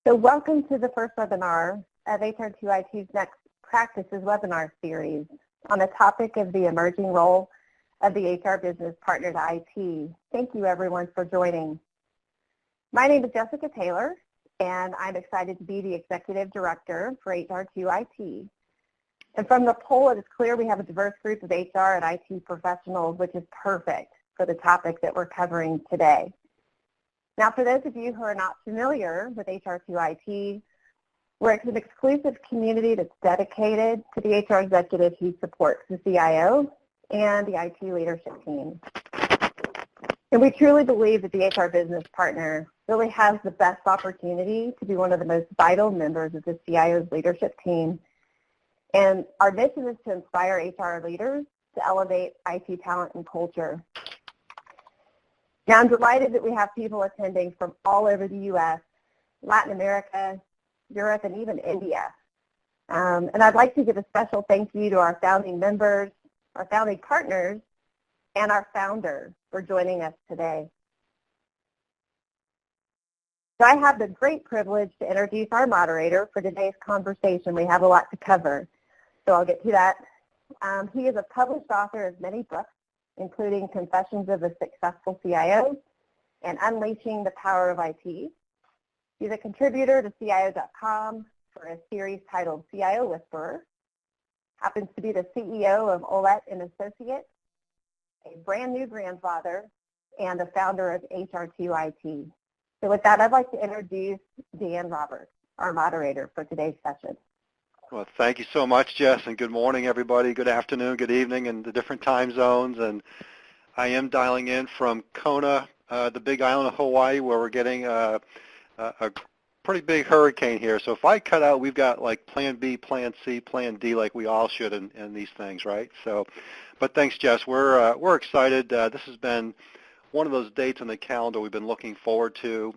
So welcome to the first webinar of HR2IT's Next Practices webinar series on the topic of the emerging role of the HR business partner to IT. Thank you everyone for joining. My name is Jessica Taylor and I'm excited to be the Executive Director for HR2IT. And from the poll it is clear we have a diverse group of HR and IT professionals, which is perfect for the topic that we're covering today. Now, for those of you who are not familiar with HR2IT, we're an exclusive community that's dedicated to the HR executive who supports the CIO and the IT leadership team. And we truly believe that the HR business partner really has the best opportunity to be one of the most vital members of the CIO's leadership team. And our mission is to inspire HR leaders to elevate IT talent and culture. Now, I'm delighted that we have people attending from all over the U.S., Latin America, Europe, and even India. And I'd like to give a special thank you to our founding members, our founding partners, and our founder for joining us today. So I have the great privilege to introduce our moderator for today's conversation. We have a lot to cover, so I'll get to that. He is a published author of many books, including Confessions of a Successful CIO and Unleashing the Power of IT. He's a contributor to CIO.com for a series titled CIO Whisperer, happens to be the CEO of Olet & Associates, a brand new grandfather, and the founder of HR2IT. So with that, I'd like to introduce Dan Roberts, our moderator for today's session. Well, thank you so much, Jess, and good morning, everybody. Good afternoon, good evening, and the different time zones. And I am dialing in from Kona, the big island of Hawaii, where we're getting a pretty big hurricane here. So if I cut out, we've got like Plan B, Plan C, Plan D, like we all should in these things, right? So, but thanks, Jess. We're excited. This has been one of those dates on the calendar we've been looking forward to,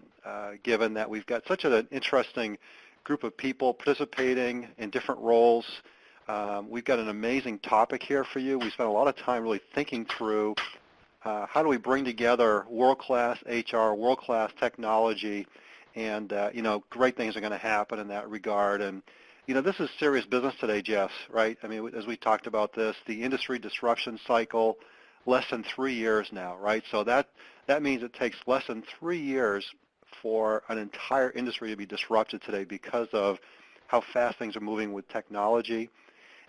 given that we've got such an interesting group of people participating in different roles. We've got an amazing topic here for you. We spent a lot of time really thinking through how do we bring together world-class HR, world-class technology, and great things are going to happen in that regard. And this is serious business today, Jess, right? I mean, as we talked about this, the industry disruption cycle, less than 3 years now, right? So that means it takes less than 3 years for an entire industry to be disrupted today because of how fast things are moving with technology.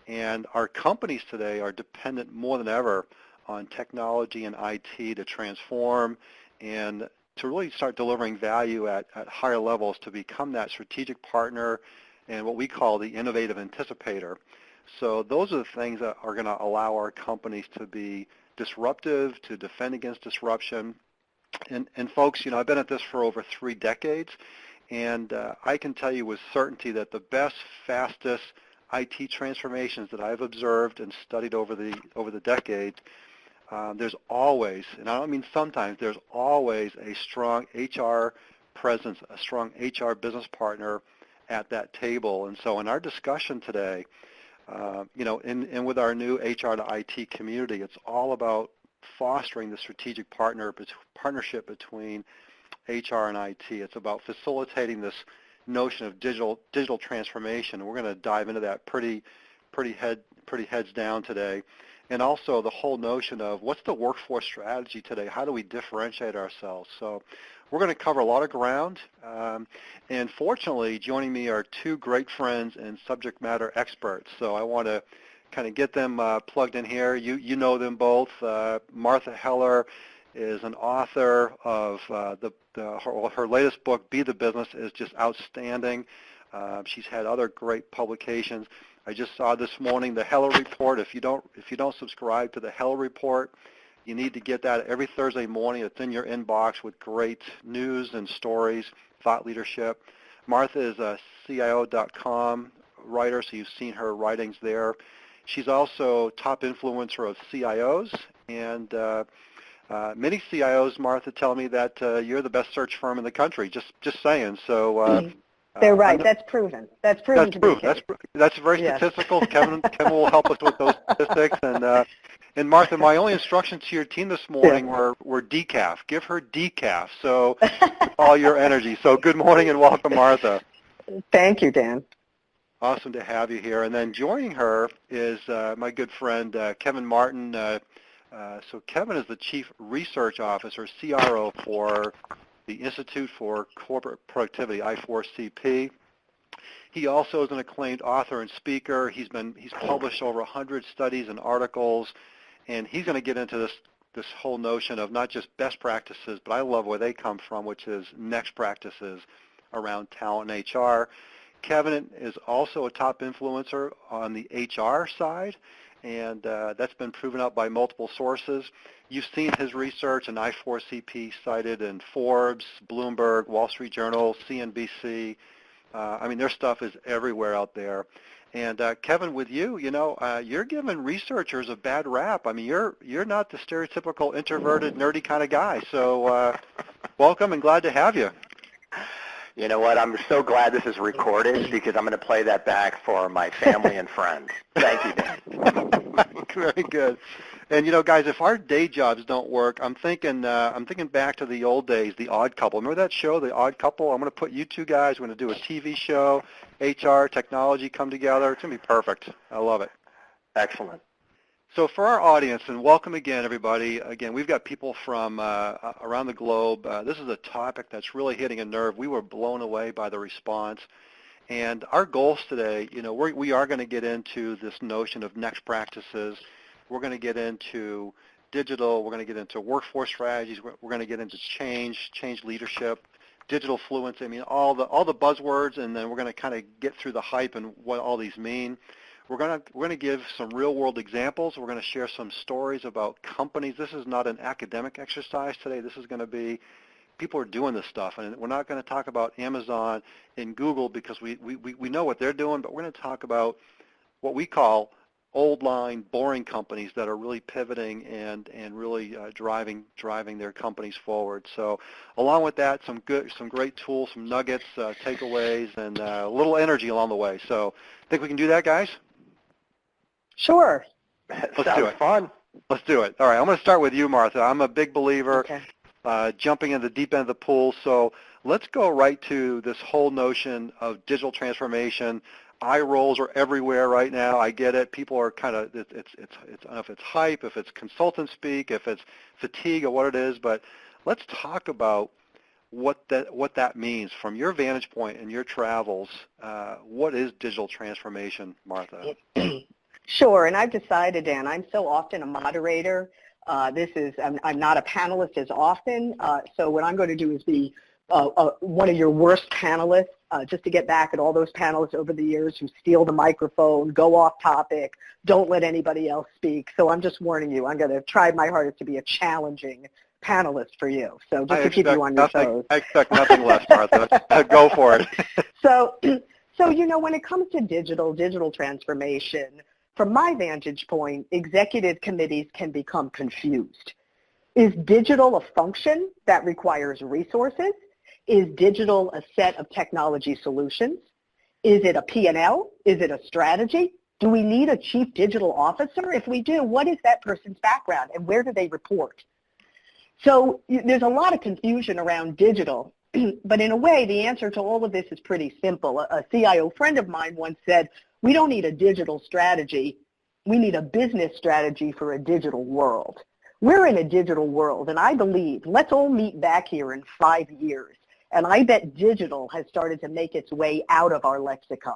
And our companies today are dependent more than ever on technology and IT to transform and to really start delivering value at higher levels to become that strategic partner and what we call the innovative anticipator. So those are the things that are going to allow our companies to be disruptive, to defend against disruption. And folks, I've been at this for over 3 decades, and I can tell you with certainty that the best, fastest IT transformations that I've observed and studied over the decades, there's always, and I don't mean sometimes, there's always a strong HR presence, a strong HR business partner at that table. And so in our discussion today, and with our new HR to IT community, it's all about fostering the strategic partnership between HR and IT. It's about facilitating this notion of digital transformation. We're going to dive into that pretty heads down today. And also the whole notion of what's the workforce strategy today? How do we differentiate ourselves? So we're going to cover a lot of ground. And fortunately, joining me are 2 great friends and subject matter experts. So I want to kind of get them plugged in here. You know them both. Martha Heller is an author of her latest book, Be the Business, is just outstanding. She's had other great publications. I just saw this morning the Heller Report. If you don't subscribe to the Heller Report, you need to get that every Thursday morning. It's in your inbox with great news and stories, thought leadership. Martha is a CIO.com writer, so you've seen her writings there. She's also top influencer of CIOs, and many CIOs, Martha, tell me that you're the best search firm in the country. Just saying. So they're right. That's proven. That's proven to be the case. That's very statistical. Kevin will help us with those statistics. And Martha, my only instructions to your team this morning were decaf. Give her decaf. So all your energy. So good morning and welcome, Martha. Thank you, Dan. Awesome to have you here. And then joining her is my good friend Kevin Martin. So Kevin is the Chief Research Officer, CRO, for the Institute for Corporate Productivity, I4CP. He also is an acclaimed author and speaker. He's published over 100 studies and articles, and he's going to get into this whole notion of not just best practices, but I love where they come from, which is next practices around talent and HR. Kevin is also a top influencer on the HR side, and that's been proven out by multiple sources. You've seen his research in I4CP cited in Forbes, Bloomberg, Wall Street Journal, CNBC. I mean, their stuff is everywhere out there. And Kevin, with you, you're giving researchers a bad rap. I mean, you're not the stereotypical introverted, nerdy kind of guy. So welcome and glad to have you. You know what? I'm so glad this is recorded because I'm going to play that back for my family and friends. Thank you, Dan. Very good. And guys, if our day jobs don't work, I'm thinking back to the old days, The Odd Couple. Remember that show, The Odd Couple? I'm going to put you two guys. We're going to do a TV show, HR, technology come together. It's going to be perfect. I love it. Excellent. So for our audience, and welcome again, everybody. Again, we've got people from around the globe. This is a topic that's really hitting a nerve. We were blown away by the response. And our goals today, we are going to get into this notion of next practices. We're going to get into digital. We're going to get into workforce strategies. We're going to get into change leadership, digital fluency. I mean, all the buzzwords, and then we're going to kind of get through the hype and what all these mean. We're going to give some real-world examples. We're going to share some stories about companies. This is not an academic exercise today. This is going to be people are doing this stuff, and we're not going to talk about Amazon and Google because we know what they're doing, but we're going to talk about what we call old line, boring companies that are really pivoting and really driving their companies forward. So along with that, some great tools, some nuggets, takeaways, and a little energy along the way. So think we can do that, guys? Sure. Let's do it. Fun. Let's do it. All right, I'm going to start with you, Martha. I'm a big believer jumping in the deep end of the pool. So let's go right to this whole notion of digital transformation. Eye rolls are everywhere right now. I get it. People are kind of, it's I don't know if it's hype, if it's consultant speak, if it's fatigue or what it is, but let's talk about what that means from your vantage point and your travels. What is digital transformation, Martha? Sure, and I've decided, Dan, I'm so often a moderator. I'm not a panelist as often, so what I'm going to do is be one of your worst panelists, just to get back at all those panelists over the years who steal the microphone, go off topic, don't let anybody else speak. So I'm just warning you, I'm going to try my hardest to be a challenging panelist for you. So just to keep you on your toes. I expect nothing less, Martha. Go for it. So when it comes to digital transformation, from my vantage point, executive committees can become confused. Is digital a function that requires resources? Is digital a set of technology solutions? Is it a P&L? Is it a strategy? Do we need a chief digital officer? If we do, what is that person's background and where do they report? So there's a lot of confusion around digital, but in a way, the answer to all of this is pretty simple. A CIO friend of mine once said, we don't need a digital strategy. We need a business strategy for a digital world. We're in a digital world, and I believe, let's all meet back here in 5 years, and I bet digital has started to make its way out of our lexicon.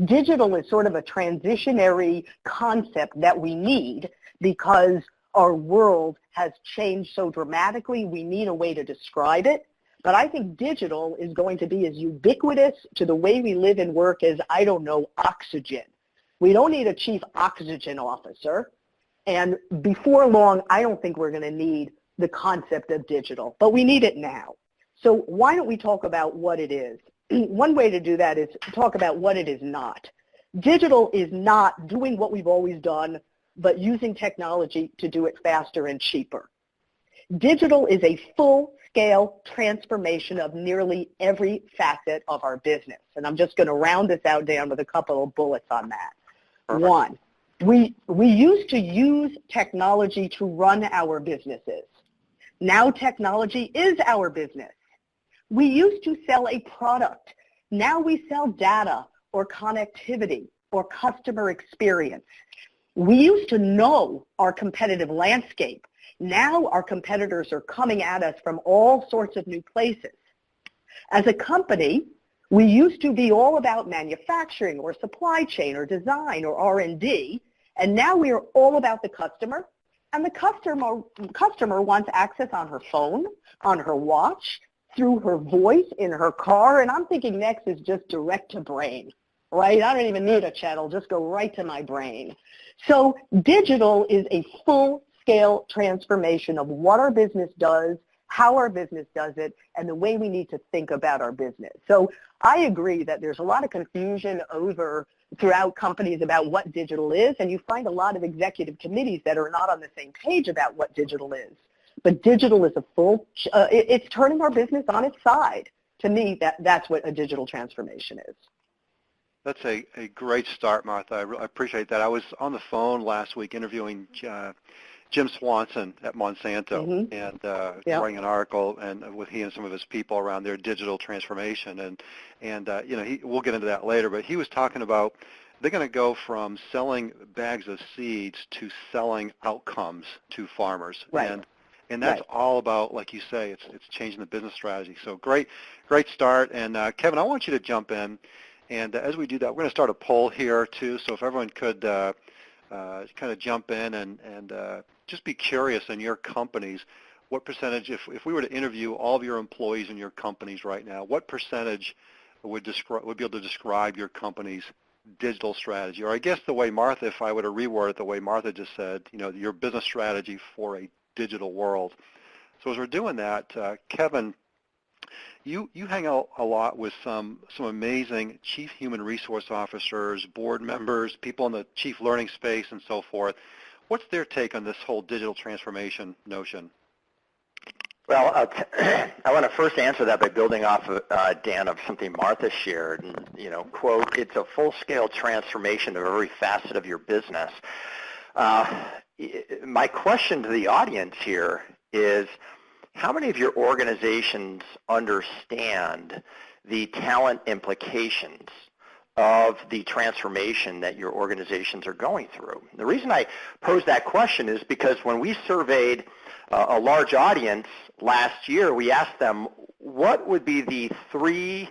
Digital is sort of a transitionary concept that we need because our world has changed so dramatically, we need a way to describe it. But I think digital is going to be as ubiquitous to the way we live and work as, I don't know, oxygen. We don't need a chief oxygen officer. And before long, I don't think we're going to need the concept of digital, but we need it now. So why don't we talk about what it is? One way to do that is to talk about what it is not. Digital is not doing what we've always done, but using technology to do it faster and cheaper. Digital is a full-scale transformation of nearly every facet of our business. And I'm just going to round this out, Dan, with a couple of bullets on that. Perfect. One, we used to use technology to run our businesses. Now technology is our business. We used to sell a product Now we sell data or connectivity or customer experience. We used to know our competitive landscape. Now our competitors are coming at us from all sorts of new places. As a company, we used to be all about manufacturing or supply chain or design or R&D, and now we are all about the customer. And the customer wants access on her phone, on her watch, through her voice, in her car, and I'm thinking next is just direct to brain, right? I don't even need a channel, just go right to my brain. So digital is a full-scale transformation of what our business does, how our business does it, and the way we need to think about our business. So I agree that there's a lot of confusion throughout companies about what digital is, and you find a lot of executive committees that are not on the same page about what digital is. But digital is it's turning our business on its side. To me, that's what a digital transformation is. That's a great start, Martha. I appreciate that. I was on the phone last week interviewing Jim Swanson at Monsanto, and writing an article and with he and some of his people around their digital transformation, and we'll get into that later. But he was talking about they're going to go from selling bags of seeds to selling outcomes to farmers, right. And that's all about, like you say, it's changing the business strategy. So great start. And Kevin, I want you to jump in, and as we do that, we're going to start a poll here too. So if everyone could kind of jump in and just be curious in your companies, what percentage, if we were to interview all of your employees in your companies right now, what percentage would be able to describe your company's digital strategy? Or I guess the way Martha, if I were to reword it the way Martha just said, your business strategy for a digital world. So as we're doing that, Kevin, you hang out a lot with some amazing chief human resource officers, board members, people in the chief learning space, and so forth. What's their take on this whole digital transformation notion? Well, I want to first answer that by building off of, Dan, of something Martha shared. And, quote, it's a full-scale transformation of every facet of your business. My question to the audience here is, how many of your organizations understand the talent implications of the transformation that your organizations are going through? The reason I pose that question is because when we surveyed a large audience last year, we asked them what would be the 3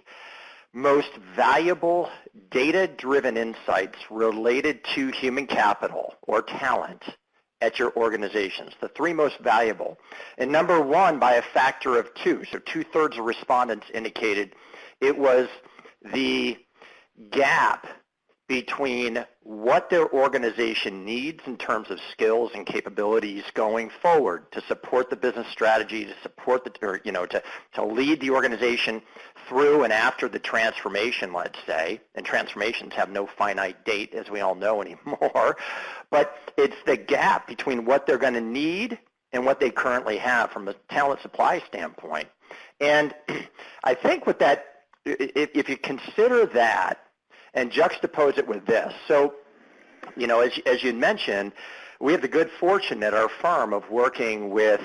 most valuable data-driven insights related to human capital or talent at your organizations, the 3 most valuable. And number 1, by a factor of 2, so 2/3 of respondents indicated it was the gap between what their organization needs in terms of skills and capabilities going forward to support the business strategy, to support to lead the organization through and after the transformation, let's say. And transformations have no finite date, as we all know anymore. But it's the gap between what they're going to need and what they currently have from a talent supply standpoint. And I think with that, if you consider that, and juxtapose it with this. So, as you mentioned, we have the good fortune at our firm of working with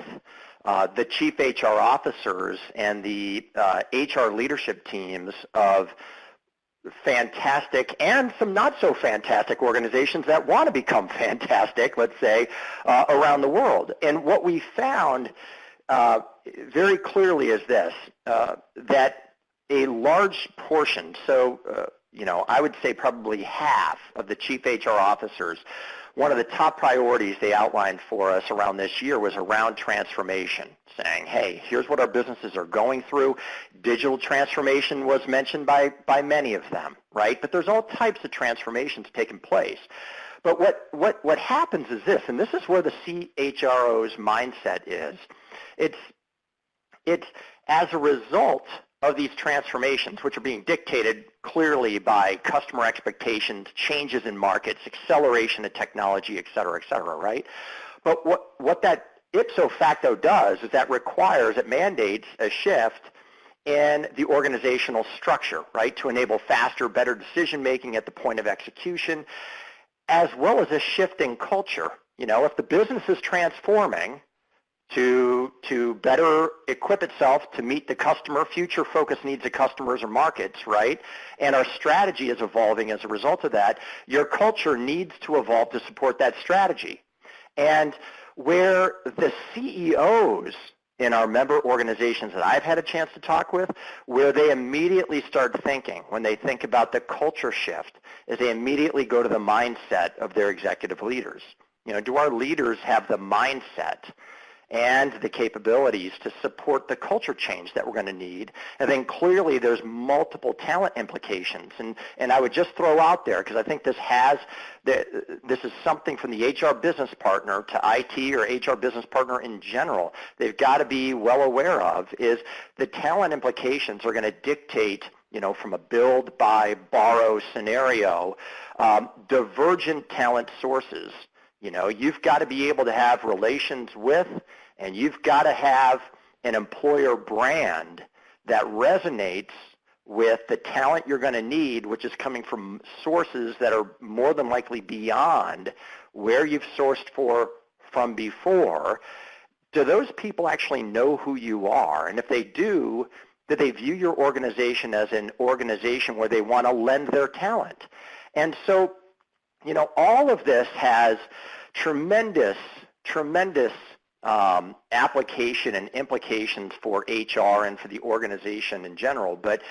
the chief HR officers and the HR leadership teams of fantastic and some not so fantastic organizations that want to become fantastic, let's say, around the world. And what we found very clearly is this, that a large portion, I would say probably half of the chief HR officers, one of the top priorities they outlined for us around this year was around transformation, saying, hey, here's what our businesses are going through. Digital transformation was mentioned by many of them, right? But there's all types of transformations taking place. But what happens is this, and this is where the CHRO's mindset is. It's as a result of these transformations, which are being dictated clearly by customer expectations, changes in markets, acceleration of technology, et cetera, right? But what that ipso facto does is that it mandates a shift in the organizational structure, right, to enable faster, better decision-making at the point of execution, as well as a shift in culture. If the business is transforming to better equip itself to meet the future focus needs of customers or markets, right? And our strategy is evolving as a result of that. Your culture needs to evolve to support that strategy. And where the CEOs in our member organizations that I've had a chance to talk with, where they immediately start thinking, when they think about the culture shift, is they immediately go to the mindset of their executive leaders. Do our leaders have the mindset and the capabilities to support the culture change that we're going to need? And then clearly there's multiple talent implications. And I would just throw out there, because I think this is something from the HR business partner to IT or HR business partner in general, they've got to be well aware of, is the talent implications are going to dictate, from a build, buy, borrow scenario, divergent talent sources. You've got to be able to have relations with, and you've got to have an employer brand that resonates with the talent you're going to need, which is coming from sources that are more than likely beyond where you've sourced from before. Do those people actually know who you are? And if they do they view your organization as an organization where they want to lend their talent? And so, all of this has tremendous application and implications for HR and for the organization in general. But,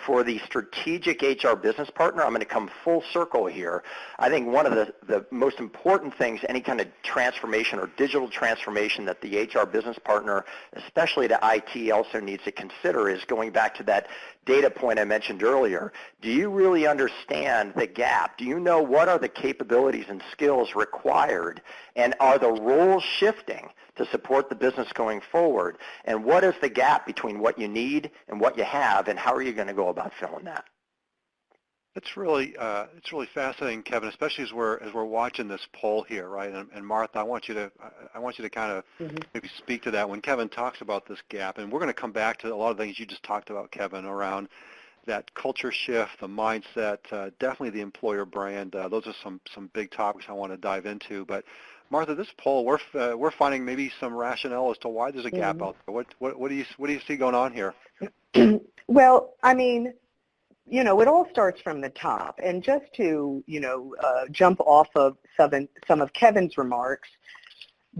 for the strategic HR business partner, I'm going to come full circle here. I think one of the most important things, any kind of transformation or digital transformation that the HR business partner, especially to IT, also needs to consider is going back to that data point I mentioned earlier. Do you really understand the gap? Do you know what are the capabilities and skills required? And are the roles shifting to support the business going forward? And what is the gap between what you need and what you have, and how are you going to go about filling that? It's really fascinating, Kevin, especially as we're watching this poll here, right? And Martha, I want you to kind of maybe speak to that when Kevin talks about this gap. And we're going to come back to a lot of things you just talked about, Kevin, around that culture shift, the mindset, definitely the employer brand. Those are some big topics I want to dive into. But Martha, this poll, we're finding maybe some rationale as to why there's a gap out there. What do you see going on here? Well, I mean, it all starts from the top. And just to, jump off of some of Kevin's remarks,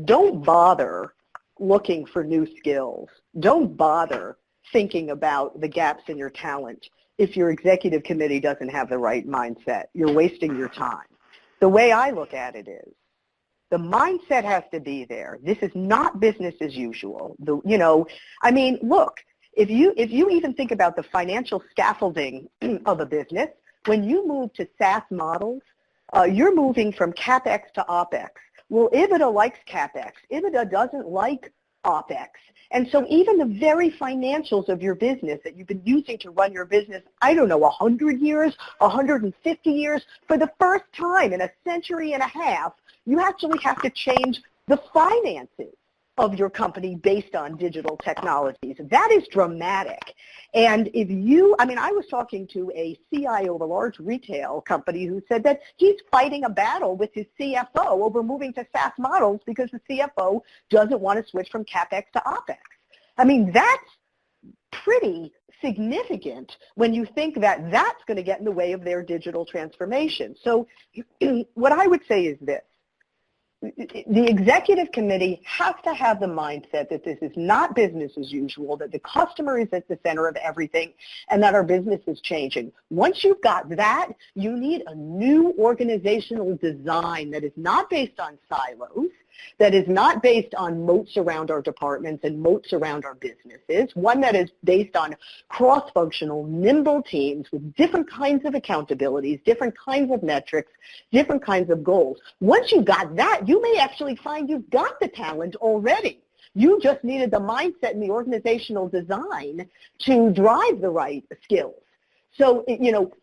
don't bother looking for new skills. Don't bother thinking about the gaps in your talent if your executive committee doesn't have the right mindset. You're wasting your time. The way I look at it is, the mindset has to be there. This is not business as usual. Look, if you even think about the financial scaffolding of a business, when you move to SaaS models, you're moving from CapEx to OpEx. Well, EBITDA likes CapEx. EBITDA doesn't like OpEx. And so even the very financials of your business that you've been using to run your business, 100 years, 150 years, for the first time in a century and a half, you actually have to change the finances of your company based on digital technologies. That is dramatic. And I was talking to a CIO of a large retail company who said that he's fighting a battle with his CFO over moving to SaaS models because the CFO doesn't want to switch from CapEx to OpEx. That's pretty significant when you think that that's going to get in the way of their digital transformation. So what I would say is this. The executive committee has to have the mindset that this is not business as usual, that the customer is at the center of everything, and that our business is changing. Once you've got that, you need a new organizational design that is not based on silos, that is not based on moats around our departments and moats around our businesses, one that is based on cross-functional, nimble teams with different kinds of accountabilities, different kinds of metrics, different kinds of goals. Once you've got that, you may actually find you've got the talent already. You just needed the mindset and the organizational design to drive the right skills. So,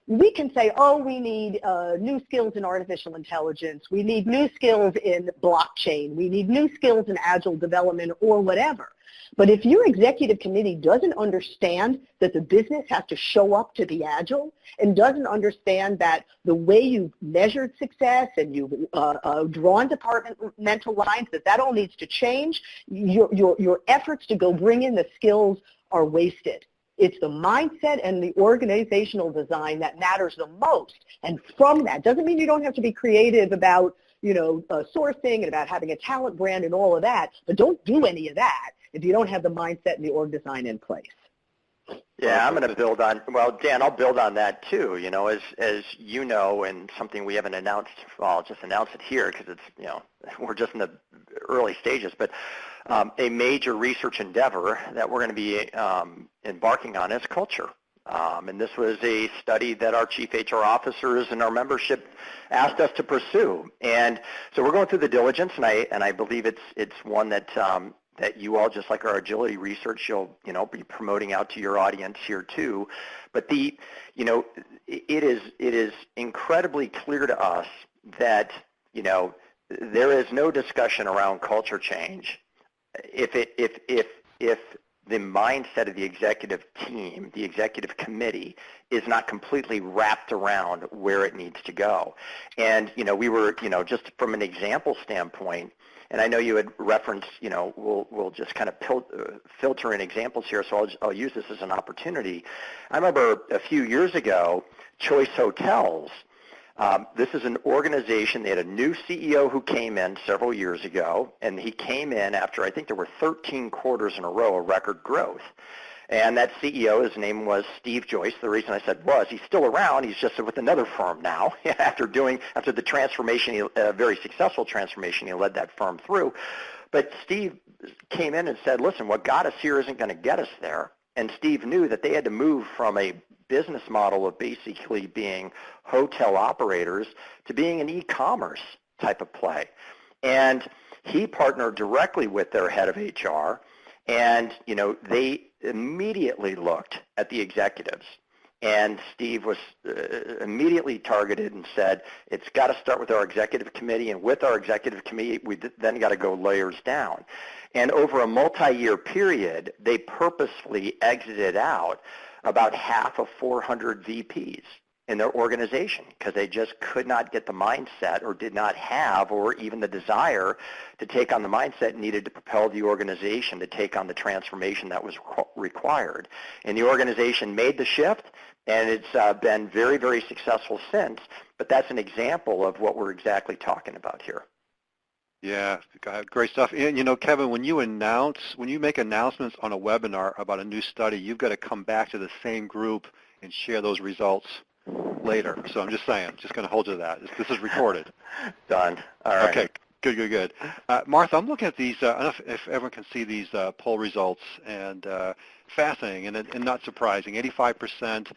we can say, oh, we need new skills in artificial intelligence. We need new skills in blockchain. We need new skills in agile development or whatever. But if your executive committee doesn't understand that the business has to show up to be agile and doesn't understand that the way you've measured success and you've drawn departmental lines, that all needs to change, your efforts to go bring in the skills are wasted. It's the mindset and the organizational design that matters the most. And from that, doesn't mean you don't have to be creative about, sourcing and about having a talent brand and all of that, but don't do any of that if you don't have the mindset and the org design in place. Yeah, I'm going to build on, well, Dan, I'll build on that too. As you know, and something we haven't announced, well, I'll just announce it here because it's, we're just in the early stages, but a major research endeavor that we're going to be embarking on is culture. And this was a study that our chief HR officers and our membership asked us to pursue. And so we're going through the diligence, and I believe it's one that that you all, just like our agility research, you'll be promoting out to your audience here too. But it is incredibly clear to us that there is no discussion around culture change if the mindset of the executive team, the executive committee, is not completely wrapped around where it needs to go. And we were just from an example standpoint. And I know you had referenced, we'll just kind of filter in examples here, so I'll use this as an opportunity. I remember a few years ago, Choice Hotels, this is an organization, they had a new CEO who came in several years ago, and he came in after, I think there were 13 quarters in a row of record growth. And that CEO, his name was Steve Joyce. The reason I said was, he's still around. He's just with another firm now. after the transformation, a very successful transformation, he led that firm through. But Steve came in and said, listen, what got us here isn't going to get us there. And Steve knew that they had to move from a business model of basically being hotel operators to being an e-commerce type of play. And he partnered directly with their head of HR, and they immediately looked at the executives, and Steve was immediately targeted and said, it's got to start with our executive committee, and with our executive committee, we then got to go layers down. And over a multi-year period, they purposefully exited out about half of 400 VPs in their organization because they just could not get the mindset or did not have or even the desire to take on the mindset needed to propel the organization to take on the transformation that was required. And the organization made the shift, and it's been very, very successful since, but that's an example of what we're exactly talking about here. Yeah, great stuff. And Kevin, when you make announcements on a webinar about a new study, you've got to come back to the same group and share those results later. So I'm just saying, just going to hold you to that. This is recorded. Done. All right. Okay, good. Martha, I'm looking at these, I don't know if everyone can see these poll results, and fascinating and not surprising. 85%,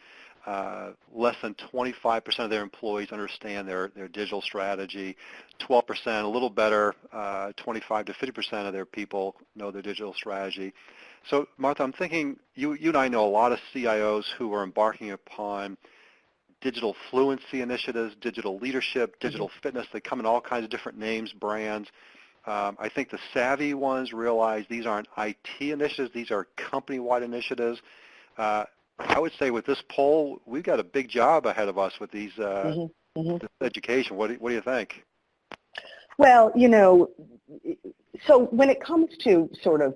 less than 25% of their employees understand their digital strategy. 12%, a little better, 25 to 50% of their people know their digital strategy. So, Martha, I'm thinking you and I know a lot of CIOs who are embarking upon digital fluency initiatives, digital leadership, digital fitness. They come in all kinds of different names, brands. I think the savvy ones realize these aren't IT initiatives. These are company-wide initiatives. I would say with this poll, we've got a big job ahead of us with these this education. What do you think? Well, so when it comes to sort of,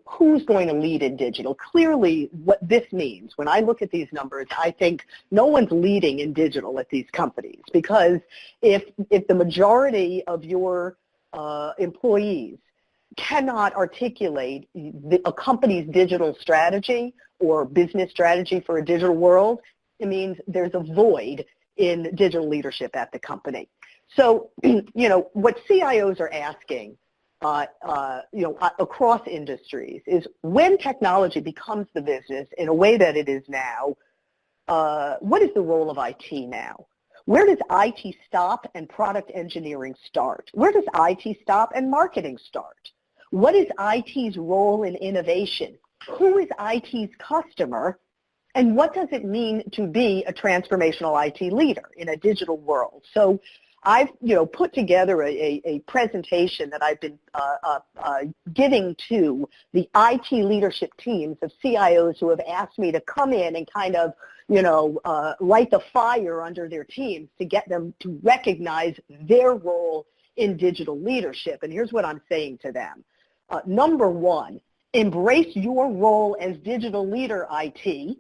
who's going to lead in digital, clearly what this means, when I look at these numbers, I think no one's leading in digital at these companies, because if the majority of your employees cannot articulate a company's digital strategy or business strategy for a digital world, it means there's a void in digital leadership at the company. So, what CIOs are asking, across industries is, when technology becomes the business in a way that it is now, what is the role of IT now? Where does IT stop and product engineering start? Where does IT stop and marketing start? What is IT's role in innovation? Who is IT's customer? And what does it mean to be a transformational IT leader in a digital world? So I've, put together a presentation that I've been giving to the IT leadership teams of CIOs who have asked me to come in and kind of, light the fire under their teams to get them to recognize their role in digital leadership. And here's what I'm saying to them. Number one, embrace your role as digital leader, IT.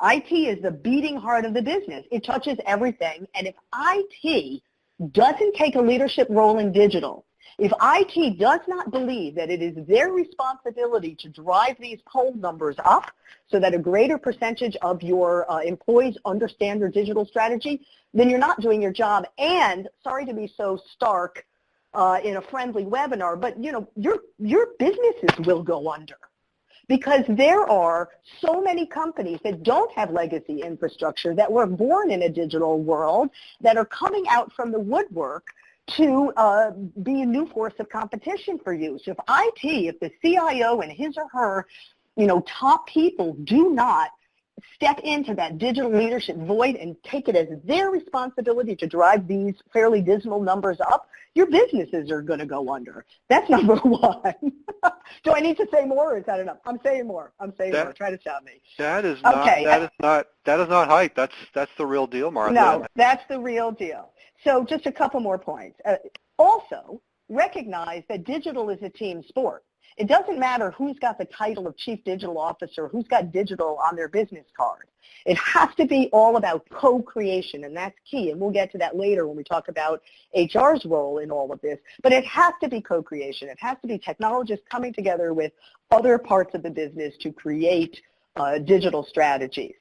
IT is the beating heart of the business. It touches everything. And if IT doesn't take a leadership role in digital, if IT does not believe that it is their responsibility to drive these poll numbers up so that a greater percentage of your employees understand their digital strategy, then you're not doing your job. And sorry to be so stark in a friendly webinar, but your businesses will go under. Because there are so many companies that don't have legacy infrastructure, that were born in a digital world, that are coming out from the woodwork to be a new force of competition for you. So if the CIO and his or her, top people do not step into that digital leadership void and take it as their responsibility to drive these fairly dismal numbers up, your businesses are going to go under. That's number one. Do I need to say more, or is that enough? I'm saying more. More. Try to stop me. That is not. Okay. That is not hype. That's the real deal, Martha. No, that's the real deal. So just a couple more points. Also, recognize that digital is a team sport. It doesn't matter who's got the title of Chief Digital Officer, who's got digital on their business card. It has to be all about co-creation, and that's key, and we'll get to that later when we talk about HR's role in all of this. But it has to be co-creation. It has to be technologists coming together with other parts of the business to create digital strategies.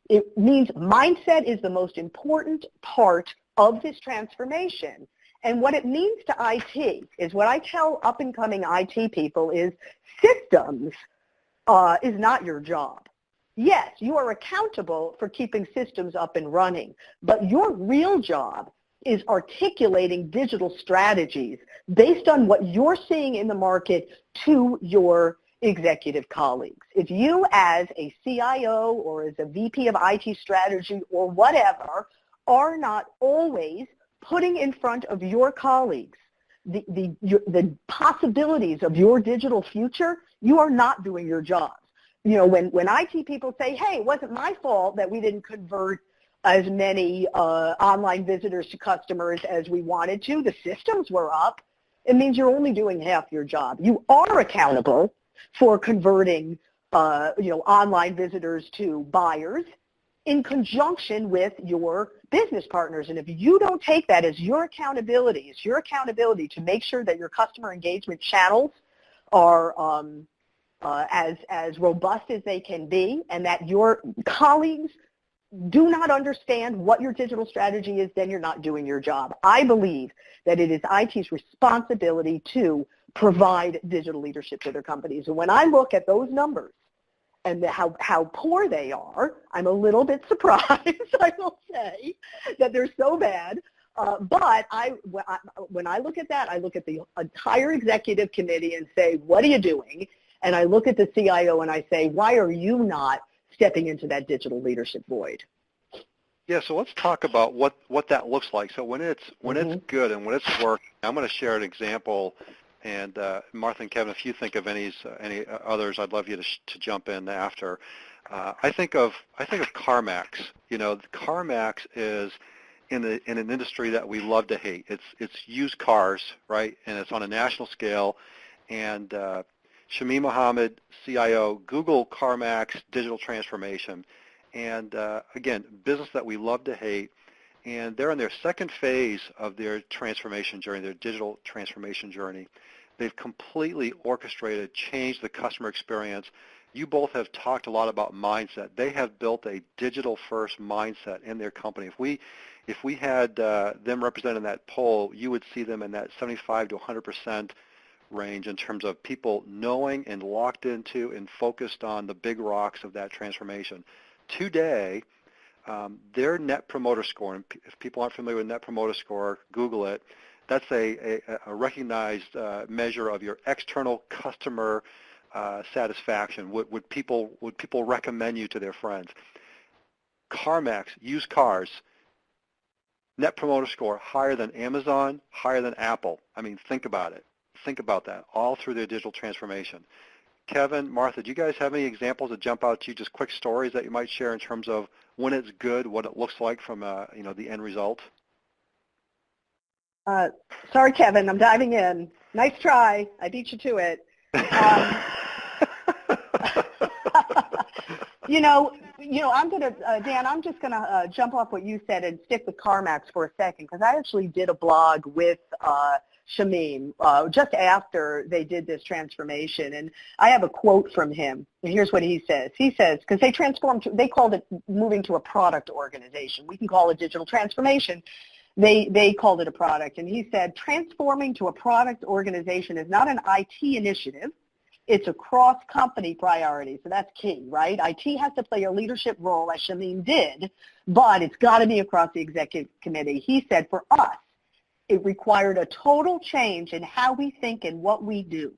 It means mindset is the most important part of this transformation. And what it means to IT is, what I tell up-and-coming IT people is, systems is not your job. Yes, you are accountable for keeping systems up and running, but your real job is articulating digital strategies based on what you're seeing in the market to your executive colleagues. If you, as a CIO or as a VP of IT strategy or whatever, are not always putting in front of your colleagues the possibilities of your digital future, you are not doing your job. When IT people say, hey, it wasn't my fault that we didn't convert as many online visitors to customers as we wanted to, the systems were up, it means you're only doing half your job. You are accountable for converting online visitors to buyers in conjunction with your business partners. And if you don't take that as your accountability, to make sure that your customer engagement channels are as robust as they can be, and that your colleagues do not understand what your digital strategy is, then you're not doing your job. I believe that it is IT's responsibility to provide digital leadership to their companies. And when I look at those numbers, and how poor they are, I'm a little bit surprised, I will say, that they're so bad. But when I look at that, I look at the entire executive committee and say, what are you doing? And I look at the CIO and I say, why are you not stepping into that digital leadership void? Yeah, so let's talk about what that looks like. So when it's good and when it's working, I'm going to share an example. And Martha and Kevin, if you think of any others, I'd love you to jump in after. I think of CarMax. CarMax is in an industry that we love to hate. It's used cars, right? And it's on a national scale. And Shamim Mohammed, CIO, Google CarMax digital transformation. And again, business that we love to hate. And they're in their second phase of their transformation journey, their digital transformation journey. They've completely orchestrated, changed the customer experience. You both have talked a lot about mindset. They have built a digital-first mindset in their company. If we had them represented in that poll, you would see them in that 75 to 100% range in terms of people knowing and locked into and focused on the big rocks of that transformation. Today, their Net Promoter Score, and if people aren't familiar with Net Promoter Score, Google it. That's a recognized measure of your external customer satisfaction? Would people recommend you to their friends? CarMax, used cars, Net Promoter Score higher than Amazon, higher than Apple. I mean, think about it. Think about that, all through their digital transformation. Kevin, Martha, do you guys have any examples that jump out to you, just quick stories that you might share in terms of when it's good, what it looks like from the end result? Sorry, Kevin, I'm diving in. Nice try. I beat you to it. I'm going to, Dan, I'm just going to jump off what you said and stick with CarMax for a second, because I actually did a blog with Shamim just after they did this transformation, and I have a quote from him. And here's what he says. He says, because they called it moving to a product organization. We can call it digital transformation. They called it a product. And he said, transforming to a product organization is not an IT initiative. It's a cross-company priority, so that's key, right? IT has to play a leadership role, as Shamim did, but it's got to be across the executive committee. He said, for us, it required a total change in how we think and what we do.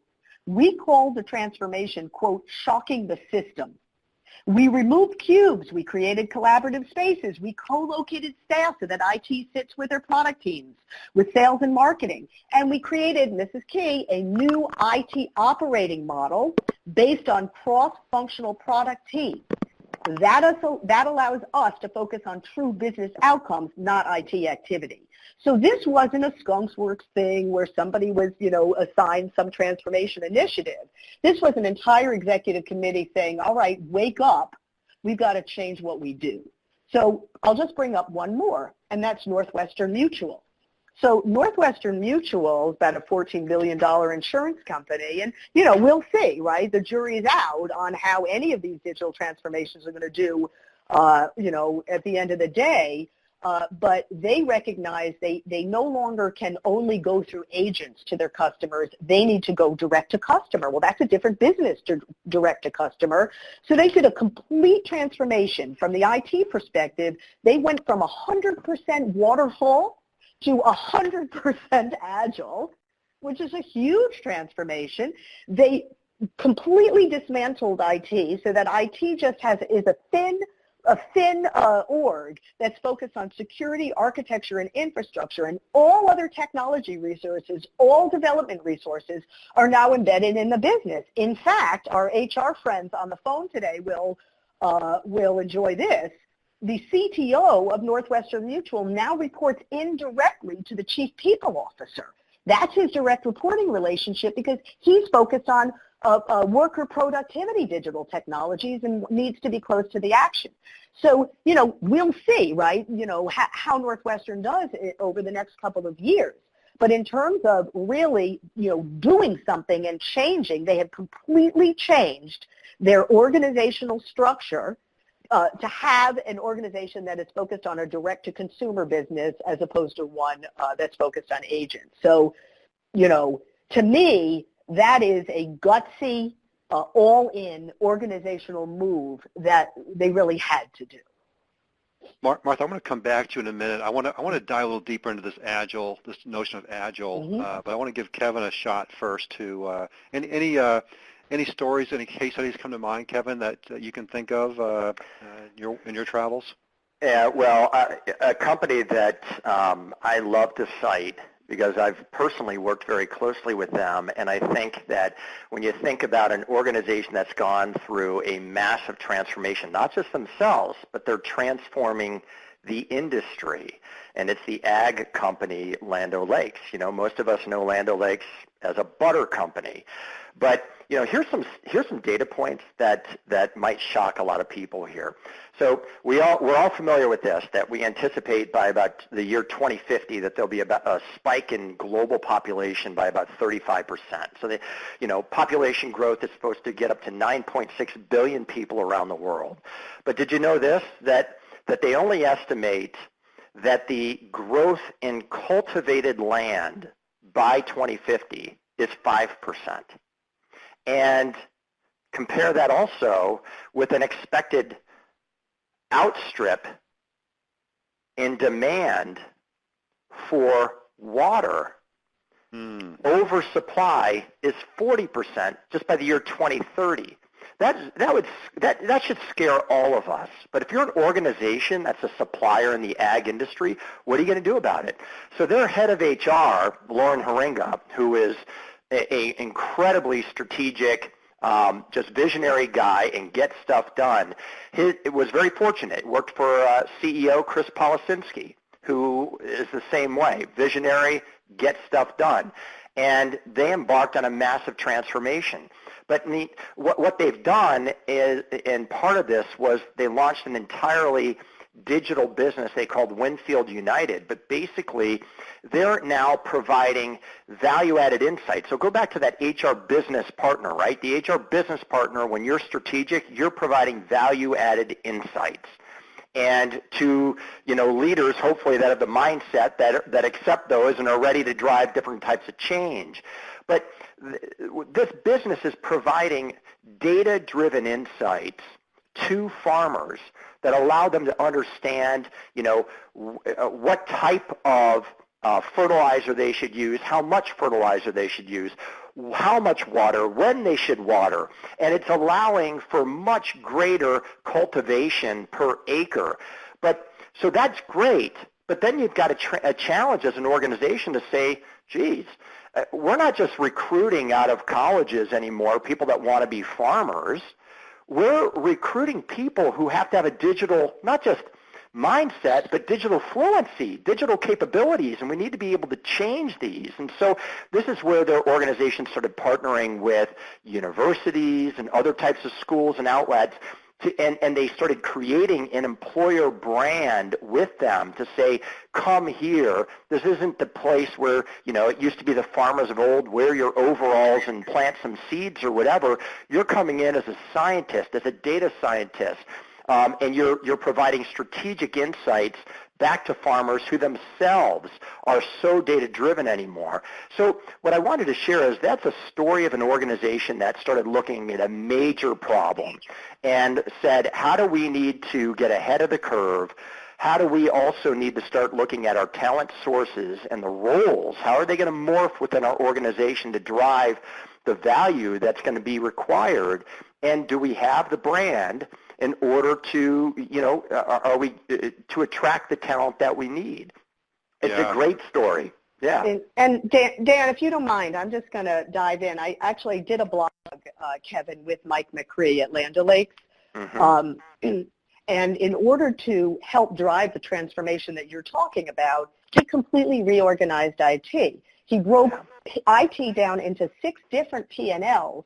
We called the transformation, quote, shocking the system. We removed cubes. We created collaborative spaces. We co-located staff so that IT sits with their product teams, with sales and marketing. And we created, and this is key, a new IT operating model based on cross-functional product teams. That allows us to focus on true business outcomes, not IT activity. So this wasn't a Skunks Works thing where somebody was, assigned some transformation initiative. This was an entire executive committee saying, all right, wake up. We've got to change what we do. So I'll just bring up one more, and that's Northwestern Mutual. So Northwestern Mutual is about a $14 billion insurance company, and, we'll see, right? The jury is out on how any of these digital transformations are going to do, at the end of the day. But they recognize they no longer can only go through agents to their customers. They need to go direct to customer. Well, that's a different business, to direct to customer. So they did a complete transformation from the IT perspective. They went from 100% waterfall to 100% agile, which is a huge transformation. They completely dismantled IT so that IT just is a thin org that's focused on security, architecture, and infrastructure, and all other technology resources, all development resources are now embedded in the business. In fact, our HR friends on the phone today will enjoy this. The CTO of Northwestern Mutual now reports indirectly to the Chief People Officer. That's his direct reporting relationship because he's focused on worker productivity digital technologies and needs to be close to the action. So, we'll see, right, how Northwestern does it over the next couple of years. But in terms of really, doing something and changing, they have completely changed their organizational structure to have an organization that is focused on a direct-to-consumer business as opposed to one that's focused on agents. So, to me, that is a gutsy, all-in organizational move that they really had to do. Martha, I'm going to come back to you in a minute. I want to dive a little deeper into this notion of agile, but I want to give Kevin a shot first. To any stories, any case studies come to mind, Kevin, that you can think of in your travels? Yeah, well, a company that I love to cite because I've personally worked very closely with them, and I think that when you think about an organization that's gone through a massive transformation, not just themselves, but they're transforming the industry, and it's the ag company Land O'Lakes. Most of us know Land O'Lakes as a butter company, but here's some data points that might shock a lot of people here. So we're all familiar with this, that we anticipate by about the year 2050 that there'll be about a spike in global population by about 35%. So the population growth is supposed to get up to 9.6 billion people around the world. But did you know this, that they only estimate that the growth in cultivated land by 2050 is 5%. And compare that also with an expected outstrip in demand for water Oversupply is 40% just by the year 2030. That should scare all of us. But if you're an organization that's a supplier in the ag industry, what are you going to do about it? So their head of HR, Lauren Haringa, who is an incredibly strategic, just visionary guy and gets stuff done, it was very fortunate. Worked for CEO Chris Policinski, who is the same way, visionary, get stuff done. And they embarked on a massive transformation. But what they've done is, and part of this was they launched an entirely digital business they called Winfield United. But basically, they're now providing value-added insights. So go back to that HR business partner, right? The HR business partner, when you're strategic, you're providing value-added insights. And to leaders, hopefully, that have the mindset that accept those and are ready to drive different types of change. But this business is providing data-driven insights to farmers that allow them to understand, what type of fertilizer they should use, how much fertilizer they should use, how much water, when they should water, and it's allowing for much greater cultivation per acre. So that's great, but then you've got a challenge as an organization to say, geez, we're not just recruiting out of colleges anymore, people that want to be farmers. We're recruiting people who have to have a digital, not just mindset, but digital fluency, digital capabilities, and we need to be able to change these. And so this is where their organization started partnering with universities and other types of schools and outlets, and they started creating an employer brand with them to say, come here. This isn't the place where, it used to be the farmers of old, wear your overalls and plant some seeds or whatever. You're coming in as a scientist, as a data scientist. And you're providing strategic insights back to farmers who themselves are so data-driven anymore. So what I wanted to share is that's a story of an organization that started looking at a major problem and said, how do we need to get ahead of the curve? How do we also need to start looking at our talent sources and the roles? How are they going to morph within our organization to drive the value that's going to be required? And do we have the brand in order to, are we to attract the talent that we need? It's a great story. Yeah. And Dan, if you don't mind, I'm just going to dive in. I actually did a blog, Kevin, with Mike McCree at Land O'Lakes. Mm-hmm. And in order to help drive the transformation that you're talking about, he completely reorganized IT. He broke IT down into 6 different P&Ls.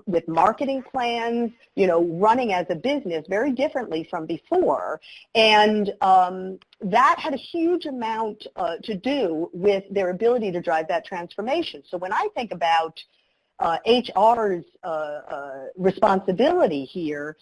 With marketing plans, running as a business very differently from before. And that had a huge amount to do with their ability to drive that transformation. So when I think about HR's responsibility here,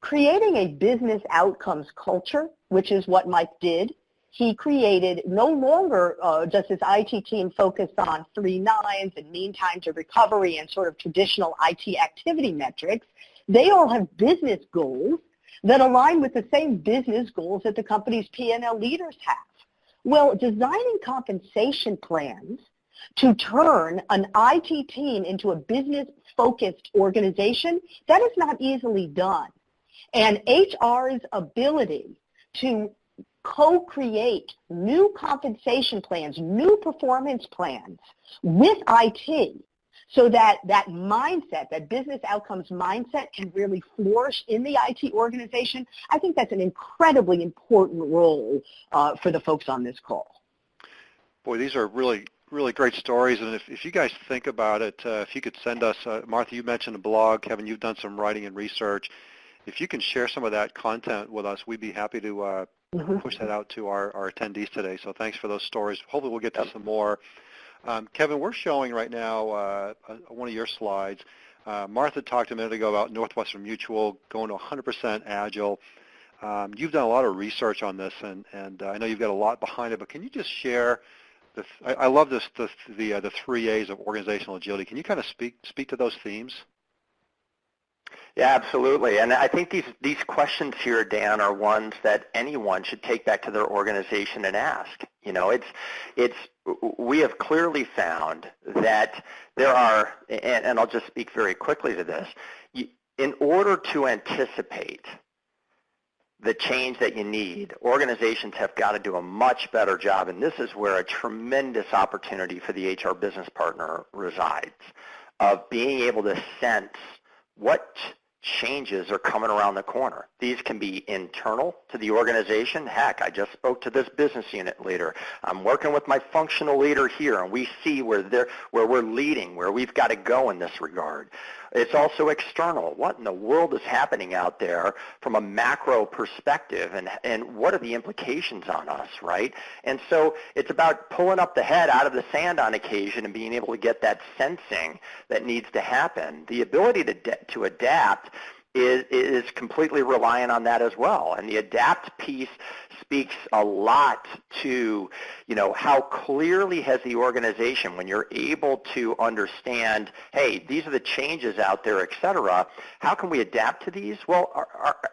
creating a business outcomes culture, which is what Mike did. He created no longer just his IT team focused on 3 nines and mean time to recovery and sort of traditional IT activity metrics. They all have business goals that align with the same business goals that the company's P&L leaders have. Well, designing compensation plans to turn an IT team into a business-focused organization, that is not easily done. And HR's ability to co-create new compensation plans, new performance plans with IT so that that mindset, that business outcomes mindset can really flourish in the IT organization, I think that's an incredibly important role for the folks on this call. Boy, these are really great stories, and if you guys think about it, if you could send us, Martha, you mentioned a blog, Kevin, you've done some writing and research. If you can share some of that content with us, we'd be happy to push that out to our attendees today. So thanks for those stories. Hopefully we'll get to some more. Kevin, we're showing right now one of your slides. Martha talked a minute ago about Northwestern Mutual going to 100% Agile. You've done a lot of research on this, and I know you've got a lot behind it, but can you just share, I love the 3 A's of organizational agility. Can you kind of speak to those themes? Yeah, absolutely. And I think these questions here, Dan, are ones that anyone should take back to their organization and ask. We have clearly found that there are, and I'll just speak very quickly to this, in order to anticipate the change that you need, organizations have got to do a much better job, and this is where a tremendous opportunity for the HR business partner resides, of being able to sense what changes are coming around the corner. These can be internal to the organization. Heck, I just spoke to this business unit leader. I'm working with my functional leader here, and we see where we're leading, where we've got to go in this regard. It's also external. What in the world is happening out there from a macro perspective, and what are the implications on us, right? And so it's about pulling up the head out of the sand on occasion and being able to get that sensing that needs to happen. The ability to adapt is completely reliant on that as well. And the adapt piece speaks a lot to, how clearly has the organization, when you're able to understand, hey, these are the changes out there, et cetera, how can we adapt to these? Well,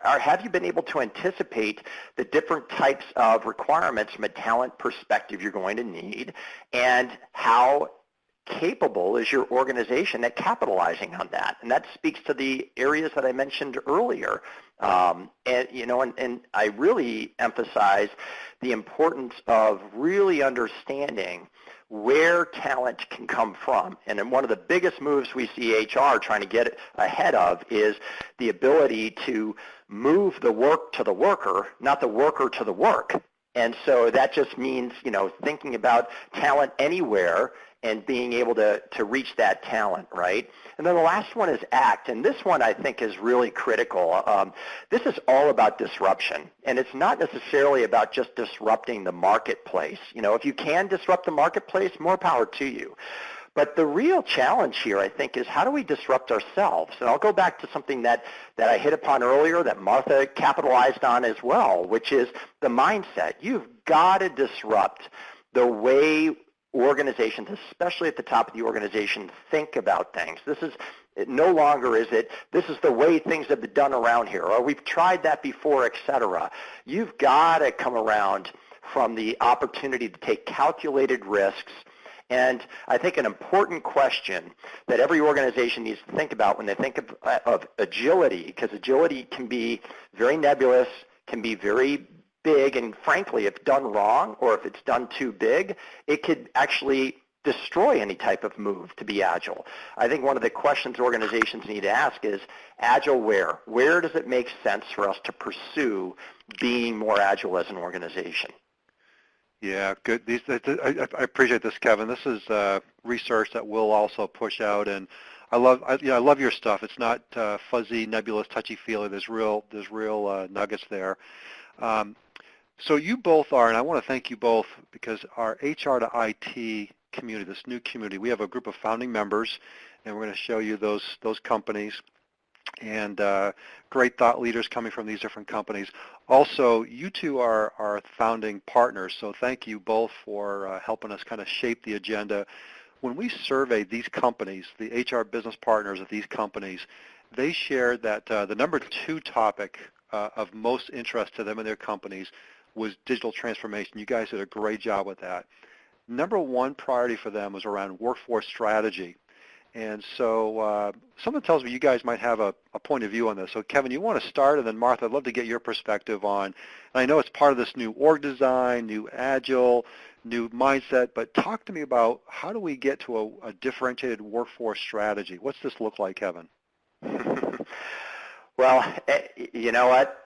have you been able to anticipate the different types of requirements from a talent perspective you're going to need, and how capable is your organization at capitalizing on that? And that speaks to the areas that I mentioned earlier. And I really emphasize the importance of really understanding where talent can come from. And then one of the biggest moves we see HR trying to get ahead of is the ability to move the work to the worker, not the worker to the work. And so that just means, thinking about talent anywhere and being able to reach that talent, right? And then the last one is ACT, and this one I think is really critical. This is all about disruption, and it's not necessarily about just disrupting the marketplace. If you can disrupt the marketplace, more power to you. But the real challenge here, I think, is how do we disrupt ourselves? And I'll go back to something that I hit upon earlier that Martha capitalized on as well, which is the mindset. You've got to disrupt the way organizations, especially at the top of the organization, think about things. No longer is it, this is the way things have been done around here, or we've tried that before, et cetera. You've got to come around from the opportunity to take calculated risks. And I think an important question that every organization needs to think about when they think of agility, because agility can be very nebulous, can be very big, and frankly, if done wrong or if it's done too big, it could actually destroy any type of move to be agile. I think one of the questions organizations need to ask is, agile where? Where does it make sense for us to pursue being more agile as an organization? Yeah, good. I appreciate this, Kevin. This is research that we'll also push out, and I love your stuff. It's not fuzzy, nebulous, touchy-feely. There's real nuggets there. So you both are, and I want to thank you both, because our HR to IT community, this new community, we have a group of founding members, and we're going to show you those companies, and great thought leaders coming from these different companies. Also, you two are founding partners, so thank you both for helping us kind of shape the agenda. When we surveyed these companies, the HR business partners of these companies, they shared that the number 2 topic of most interest to them in their companies was digital transformation. You guys did a great job with that. Number 1 priority for them was around workforce strategy. And so someone tells me you guys might have a point of view on this. So Kevin, you want to start, and then Martha, I'd love to get your perspective on, and I know it's part of this new org design, new agile, new mindset, but talk to me about how do we get to a differentiated workforce strategy? What's this look like, Kevin? Well, you know what?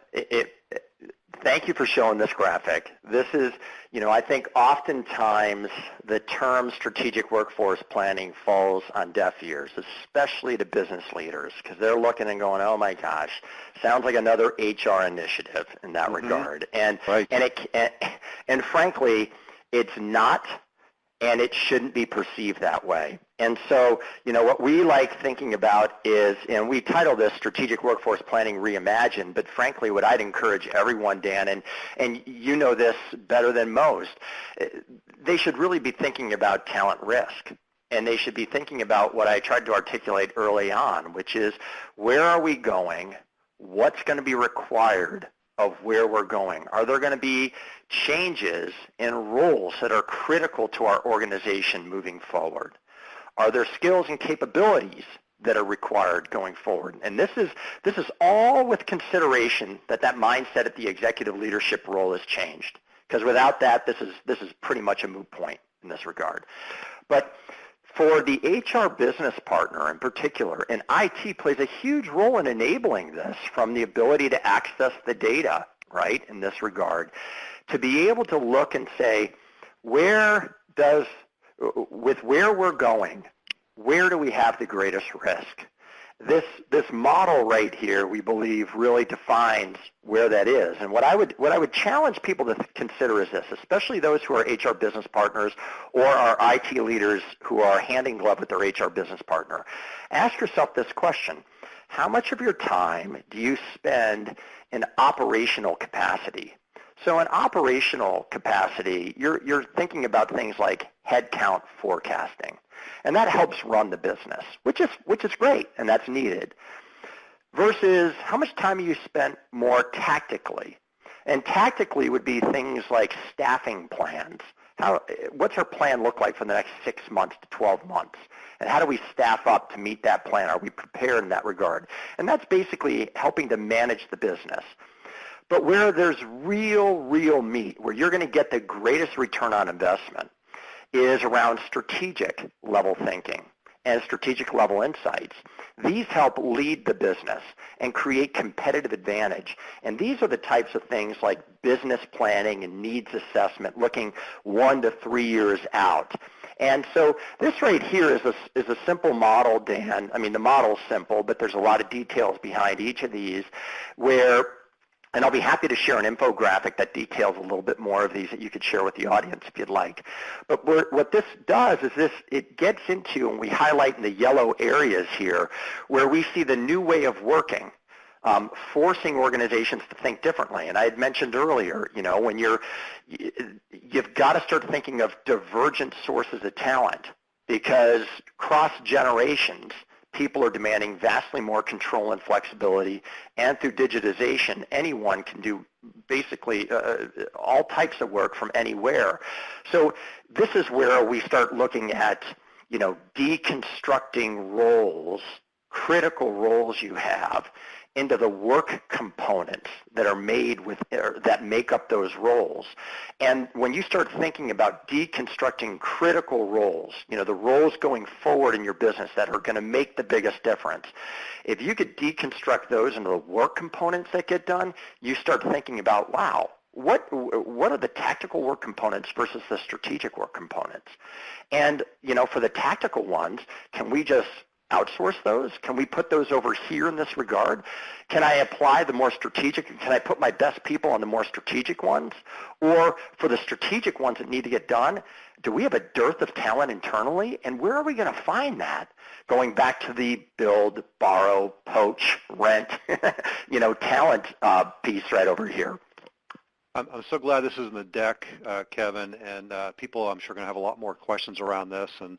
Thank you for showing this graphic. This is, I think oftentimes the term strategic workforce planning falls on deaf ears, especially to business leaders, because they're looking and going, oh my gosh, sounds like another HR initiative in that regard. And, right. and frankly, it's not, and it shouldn't be perceived that way. And so, what we like thinking about is, and we titled this Strategic Workforce Planning Reimagined, but frankly, what I'd encourage everyone, Dan, and you know this better than most, they should really be thinking about talent risk. And they should be thinking about what I tried to articulate early on, which is, where are we going? What's going to be required of where we're going? Are there going to be changes in roles that are critical to our organization moving forward? Are there skills and capabilities that are required going forward? And this is all with consideration that mindset at the executive leadership role has changed. Because without that, this is pretty much a moot point in this regard. But for the HR business partner in particular, and IT plays a huge role in enabling this, from the ability to access the data, right, in this regard, to be able to look and say, with where we're going, where do we have the greatest risk? This model right here, we believe, really defines where that is. And what I would challenge people to consider is this, especially those who are HR business partners or are IT leaders who are hand in glove with their HR business partner. Ask yourself this question: how much of your time do you spend in operational capacity? So in operational capacity, you're thinking about things like headcount forecasting. And that helps run the business, which is great, and that's needed. Versus how much time you spent more tactically. And tactically would be things like staffing plans. What's our plan look like for the next 6 months to 12 months? And how do we staff up to meet that plan? Are we prepared in that regard? And that's basically helping to manage the business. But where there's real meat, where you're going to get the greatest return on investment, is around strategic level thinking and strategic level insights. These help lead the business and create competitive advantage. And these are the types of things like business planning and needs assessment, looking 1 to 3 years out. And so this right here is a simple model, Dan. I mean, the model's simple, but there's a lot of details behind each of these where, and I'll be happy to share an infographic that details a little bit more of these that you could share with the audience if you'd like. But what this does is it gets into, and we highlight in the yellow areas here, where we see the new way of working, forcing organizations to think differently. And I had mentioned earlier, when you've got to start thinking of divergent sources of talent, because cross generations, people are demanding vastly more control and flexibility, and through digitization, anyone can do basically all types of work from anywhere. So this is where we start looking at, deconstructing roles, critical roles you have, into the work components that are made with, or that make up those roles. And when you start thinking about deconstructing critical roles, the roles going forward in your business that are going to make the biggest difference, if you could deconstruct those into the work components that get done, you start thinking about, wow, what are the tactical work components versus the strategic work components? And, for the tactical ones, can we just outsource those? Can we put those over here in this regard? Can I apply the more strategic? Can I put my best people on the more strategic ones? Or for the strategic ones that need to get done, do we have a dearth of talent internally? And where are we going to find that? Going back to the build, borrow, poach, rent, talent piece right over here. I'm so glad this is in the deck, Kevin, and people I'm sure are going to have a lot more questions around this, and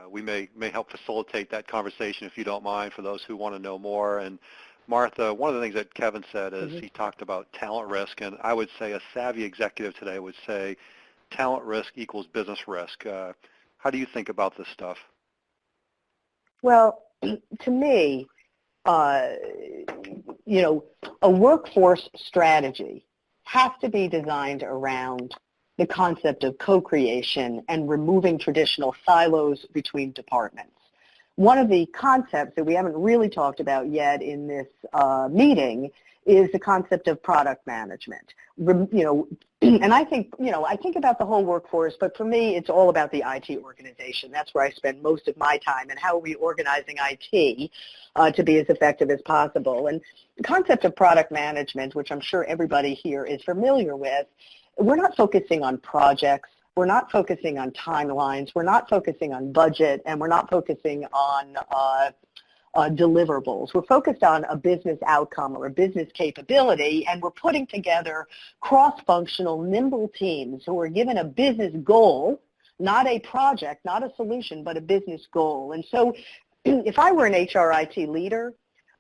we may help facilitate that conversation if you don't mind for those who want to know more. And Martha, one of the things that Kevin said is he talked about talent risk, and I would say a savvy executive today would say talent risk equals business risk. How do you think about this stuff? Well, to me, a workforce strategy has to be designed around the concept of co-creation and removing traditional silos between departments. One of the concepts that we haven't really talked about yet in this meeting is the concept of product management. And I think about the whole workforce, but for me, it's all about the IT organization. That's where I spend most of my time, and how are we organizing IT to be as effective as possible. And the concept of product management, which I'm sure everybody here is familiar with, we're not focusing on projects, we're not focusing on timelines, we're not focusing on budget, and we're not focusing on deliverables. We're focused on a business outcome or a business capability, and we're putting together cross-functional, nimble teams who are given a business goal, not a project, not a solution, but a business goal. And so if I were an HRIT leader,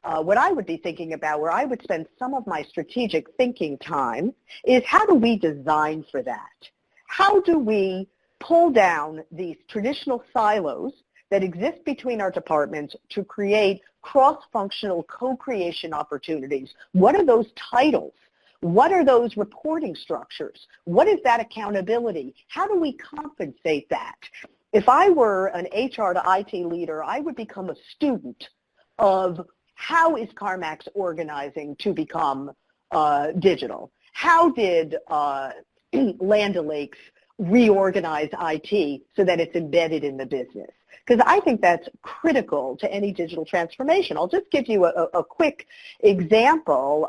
what I would be thinking about, where I would spend some of my strategic thinking time, is how do we design for that? How do we pull down these traditional silos that exist between our departments to create cross-functional co-creation opportunities? What are those titles? What are those reporting structures? What is that accountability? How do we compensate that? If I were an HR to IT leader, I would become a student of how is CarMax organizing to become digital? How did Land O'Lakes reorganize IT so that it's embedded in the business? Because I think that's critical to any digital transformation. I'll just give you a quick example.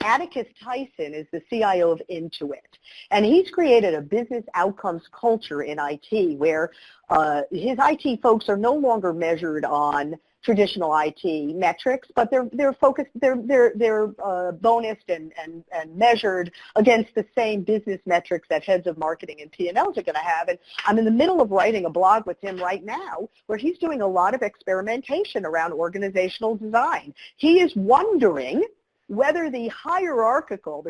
Atticus Tyson is the CIO of Intuit, and he's created a business outcomes culture in IT where his IT folks are no longer measured on traditional IT metrics, but they're focused, they're bonused and measured against the same business metrics that heads of marketing and P&Ls are going to have. And I'm in the middle of writing a blog with him right now where he's doing a lot of experimentation around organizational design. He is wondering whether the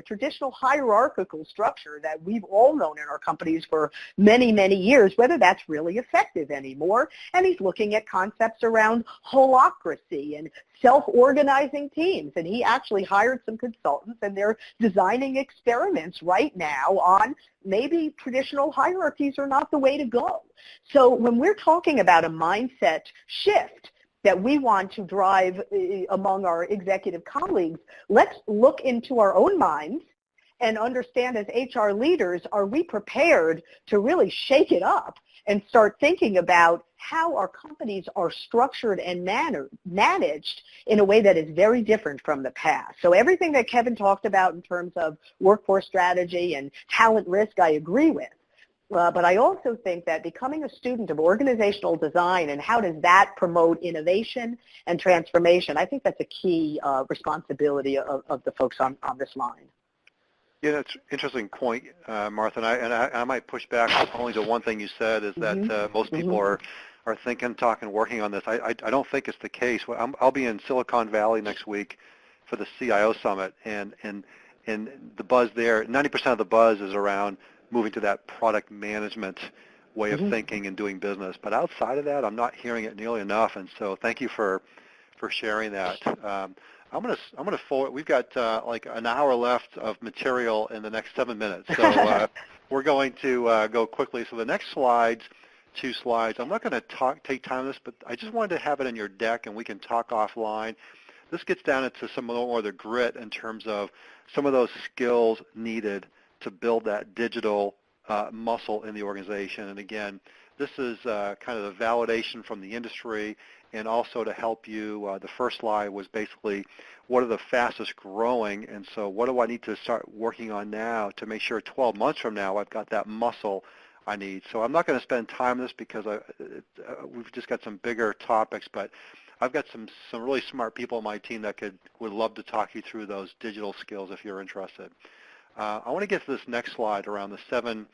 traditional hierarchical structure that we've all known in our companies for many, many years, whether that's really effective anymore. And he's looking at concepts around holacracy and self-organizing teams. And he actually hired some consultants, and they're designing experiments right now on maybe traditional hierarchies are not the way to go. So when we're talking about a mindset shift that we want to drive among our executive colleagues, let's look into our own minds and understand as HR leaders, are we prepared to really shake it up and start thinking about how our companies are structured and managed in a way that is very different from the past. So everything that Kevin talked about in terms of workforce strategy and talent risk, I agree with. But I also think that becoming a student of organizational design and how does that promote innovation and transformation, I think that's a key responsibility of the folks on this line. Yeah, that's an interesting point, Martha, and I might push back only to one thing you said, is that most people are thinking, talking, working on this. I don't think it's the case. I'll be in Silicon Valley next week for the CIO Summit, and the buzz there, 90% of the buzz is around moving to that product management way of thinking and doing business. But outside of that, I'm not hearing it nearly enough, and so thank you for sharing that. I'm gonna forward. We've got like an hour left of material in the next 7 minutes, so we're going to go quickly. So the next slides, 2 slides. I'm not going to take time on this, but I just wanted to have it in your deck, and we can talk offline. This gets down into some more of the grit in terms of some of those skills needed to build that digital muscle in the organization. And again, this is kind of the validation from the industry, and also to help you. The first slide was basically what are the fastest growing, and so what do I need to start working on now to make sure 12 months from now I've got that muscle I need. So I'm not going to spend time on this because we've just got some bigger topics, but I've got some really smart people on my team that would love to talk you through those digital skills if you're interested. I want to get to this next slide around the 7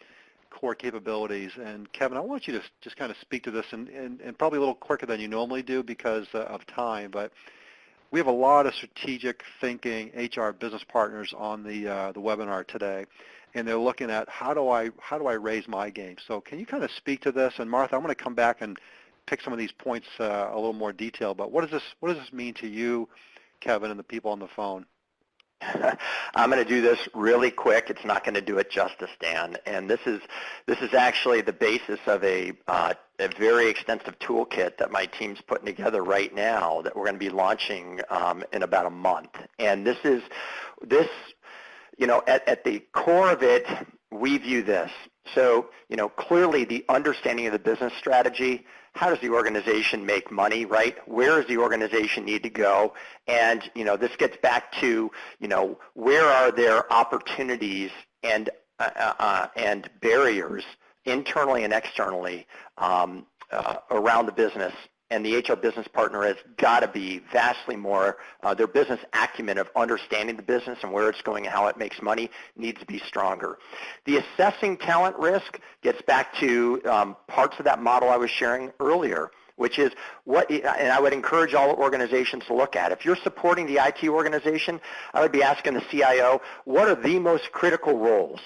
core capabilities. And Kevin, I want you to just kind of speak to this, and probably a little quicker than you normally do because of time, but we have a lot of strategic thinking HR business partners on the webinar today, and they're looking at how do I raise my game. So can you kind of speak to this? And Martha, I'm going to come back and pick some of these points a little more detail, but what does this mean to you, Kevin, and the people on the phone? I'm going to do this really quick. It's not going to do it justice, Dan. And this is actually the basis of a very extensive toolkit that my team's putting together right now that we're going to be launching in about a month. And this, at the core of it, we view this. So, clearly the understanding of the business strategy. How does the organization make money, right? Where does the organization need to go? And, this gets back to, where are there opportunities and barriers internally and externally around the business? And the HR business partner has got to be vastly more, their business acumen of understanding the business and where it's going and how it makes money needs to be stronger. The assessing talent risk gets back to parts of that model I was sharing earlier. which is and I would encourage all organizations to look at. If you're supporting the IT organization, I would be asking the CIO, what are the most critical roles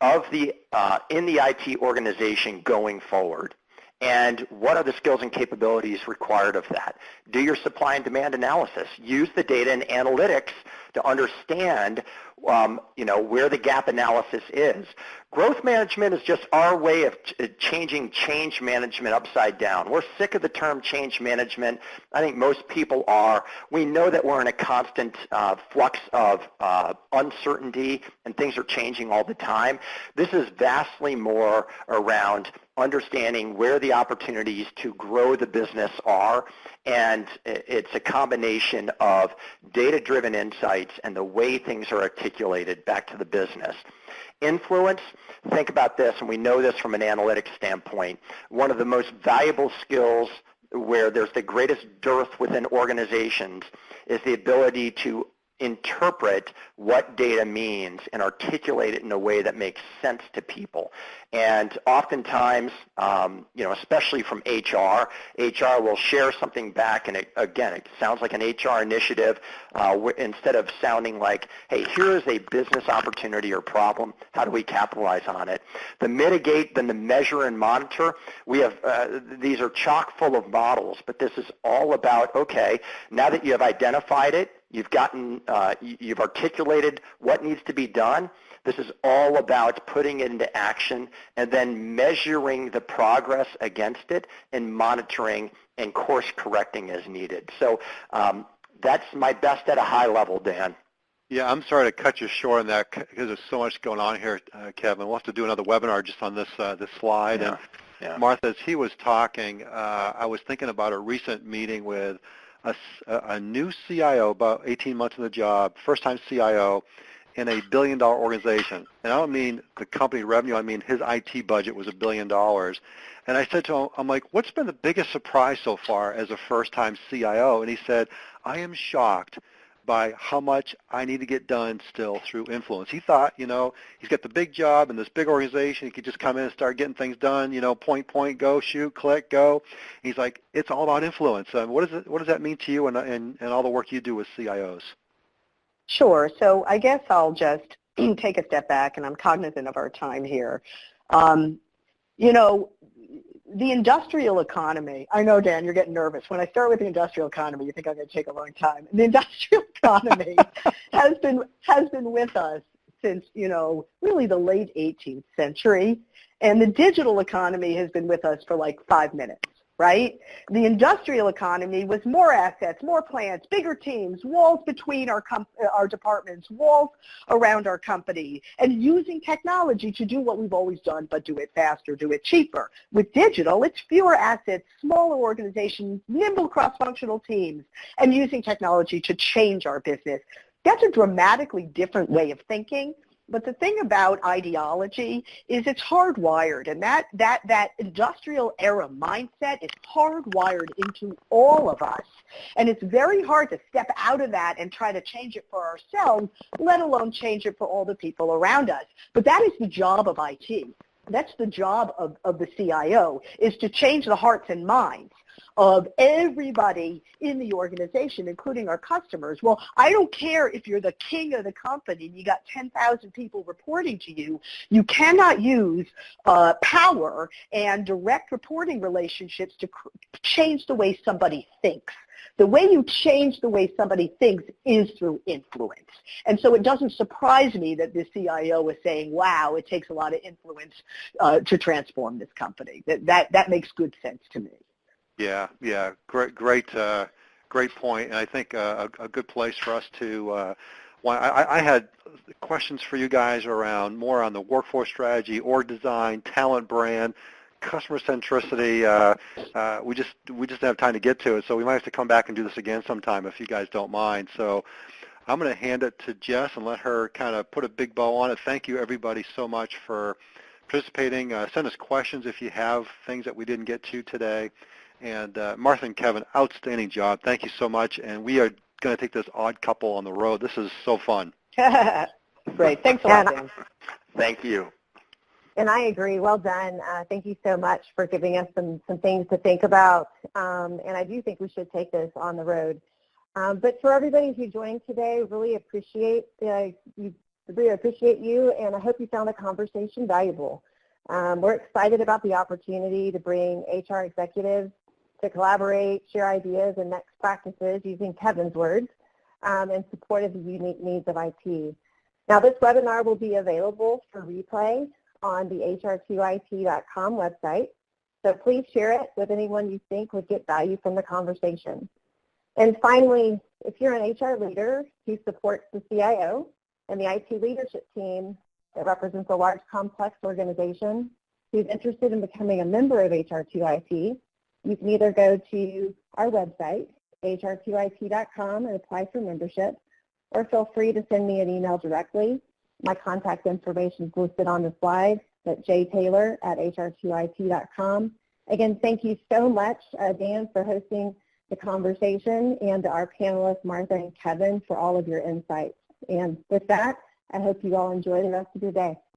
of in the IT organization going forward? And what are the skills and capabilities required of that? Do your supply and demand analysis. Use the data and analytics to understand where the gap analysis is. Growth management is just our way of changing change management upside down. We're sick of the term change management. I think most people are. We know that we're in a constant flux of uncertainty, and things are changing all the time. This is vastly more around understanding where the opportunities to grow the business are, and it's a combination of data-driven insights and the way things are articulated back to the business. Influence, think about this, and we know this from an analytics standpoint. One of the most valuable skills where there's the greatest dearth within organizations is the ability to interpret what data means and articulate it in a way that makes sense to people. And oftentimes, especially from HR will share something back, and it sounds like an HR initiative instead of sounding like, hey, here is a business opportunity or problem. How do we capitalize on it? The mitigate, then the measure and monitor. We have these are chock full of models, but this is all about, okay, now that you have identified it, you've articulated what needs to be done. This is all about putting it into action and then measuring the progress against it and monitoring and course correcting as needed. So that's my best at a high level, Dan. Yeah, I'm sorry to cut you short on that because there's so much going on here, Kevin. We'll have to do another webinar just on this slide. Yeah. And Martha, as he was talking, I was thinking about a recent meeting with a new CIO, about 18 months in the job, first-time CIO in a billion-dollar organization. And I don't mean the company revenue, I mean his IT budget was $1 billion. And I said to him, I'm like, what's been the biggest surprise so far as a first-time CIO? And he said, I am shocked by how much I need to get done still through influence. He thought, he's got the big job in this big organization. He could just come in and start getting things done, point, go, shoot, click, go. He's like, it's all about influence. What does that mean to you and all the work you do with CIOs? Sure. So I guess I'll just take a step back, and I'm cognizant of our time here. The industrial economy, I know, Dan, you're getting nervous. When I start with the industrial economy, you think I'm going to take a long time. The industrial economy has been with us since, really the late 18th century. And the digital economy has been with us for like 5 minutes, right? The industrial economy was more assets, more plants, bigger teams, walls between our departments, walls around our company, and using technology to do what we've always done, but do it faster, do it cheaper. With digital, it's fewer assets, smaller organizations, nimble cross-functional teams, and using technology to change our business. That's a dramatically different way of thinking. But the thing about ideology is it's hardwired, and that industrial era mindset is hardwired into all of us. And it's very hard to step out of that and try to change it for ourselves, let alone change it for all the people around us. But that is the job of IT. That's the job of the CIO, is to change the hearts and minds of everybody in the organization, including our customers. Well, I don't care if you're the king of the company and you got 10,000 people reporting to you. You cannot use power and direct reporting relationships to change the way somebody thinks. The way you change the way somebody thinks is through influence. And so it doesn't surprise me that the CIO is saying, wow, it takes a lot of influence to transform this company. That makes good sense to me. Yeah, great point, and I think a good place for us to. I had questions for you guys around more on the workforce strategy, org design, talent brand, customer centricity. We just didn't have time to get to it, so we might have to come back and do this again sometime if you guys don't mind. So I'm going to hand it to Jess and let her kind of put a big bow on it. Thank you, everybody, so much for participating. Send us questions if you have things that we didn't get to today. And Martha and Kevin, outstanding job. Thank you so much. And we are going to take this odd couple on the road. This is so fun. Great. Thanks a lot, Dan. Thank you. And I agree. Well done. Thank you so much for giving us some things to think about. And I do think we should take this on the road. But for everybody who joined today, really appreciate you, and I hope you found the conversation valuable. We're excited about the opportunity to bring HR executives to collaborate, share ideas, and next practices, using Kevin's words, in support of the unique needs of IT. Now, this webinar will be available for replay on the hr2it.com website, so please share it with anyone you think would get value from the conversation. And finally, if you're an HR leader who supports the CIO and the IT leadership team that represents a large, complex organization who's interested in becoming a member of HR2IT, you can either go to our website, hr2it.com, and apply for membership, or feel free to send me an email directly. My contact information is listed on the slide. That's jtaylor@hr2it.com. Again, thank you so much, Dan, for hosting the conversation, and to our panelists, Martha and Kevin, for all of your insights. And with that, I hope you all enjoy the rest of your day.